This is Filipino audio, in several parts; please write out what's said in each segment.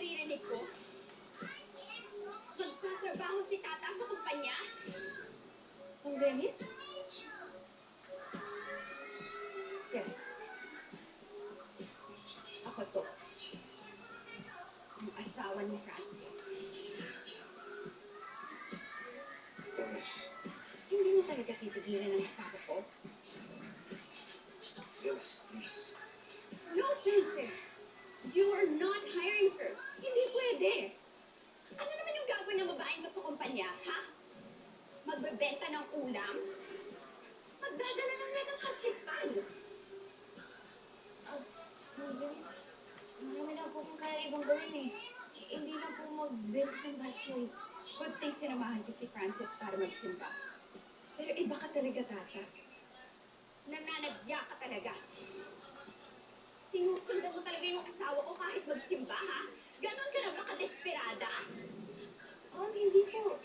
Naririnig ko, magtatrabaho si Tata sa kumpanya. Ang Dennis? Yes. Ako to. Ang asawa ni Francis. Dennis. Hindi mo talaga titigilan ang asawa ko? Dennis, please. No, Francis. You are not hiring her. Hindi pwede. Ano naman yung gagawin ng babaeng to sa kumpanya, ha? Magbebenta ng ulam? Magdadala ng ng katsipan? Ang Dennis, marami na po kung kaya ibang gawin eh. Hindi na po mag-benta ng batchoy. Good thing sinamahan ko si Francis para magsimba. Pero iba ka talaga, Tata. Nananadya ka talaga. Sinusundan mo talaga yung asawa ko kahit magsimba, ha? Ganon ka na ba kadesperada? Hindi po.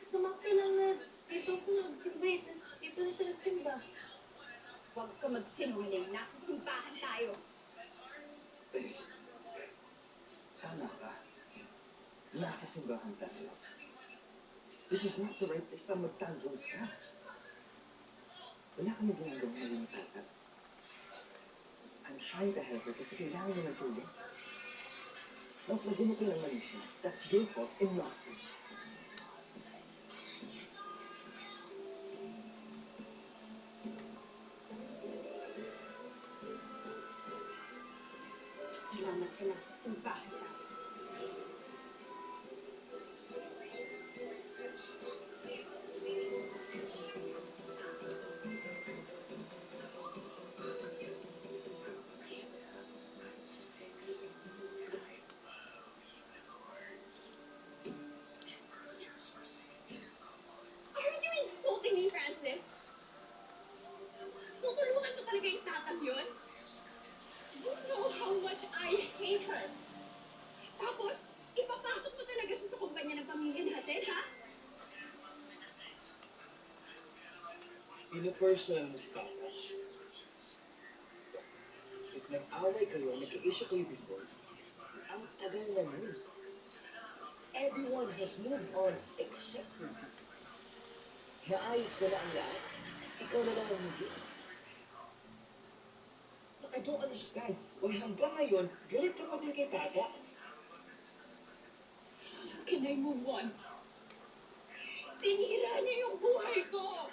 Sumakto lang na dito po nagsimba eh. Tapos dito na siya nagsimba. Huwag ka magsinungaling. Nasa simbahan tayo. Dennis. Tama ka. Nasa simbahan tayo. This is not the right place para mag-tantrums ka. Wala kami ginagawang mali ni Tata. I'm trying to help her kasi kailangan niya ng tulong. Love, lagyan mo ko ng mali siya. That's your fault and not hers. Salamat ka nasa simbahan tayo. Are you insulting me, Francis? Tutulungan ko talaga yung tatang yun? You know how much I hate her. Tapos, ipapasok mo talaga siya sa kumpanya ng pamilya natin, ha? Pino-personal mo si Tata. If nag-away kayo, nagka-issue kayo before, ang tagal na nun. Everyone has moved on except for you. Naayos ko na ang lahat. Ikaw na lang ang hindi. I don't understand why hanggang ngayon, galit ka pa din kay Tata. How can I move on? Sinira niya yung buhay ko!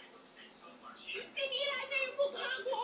Sinira niya yung mukha ko!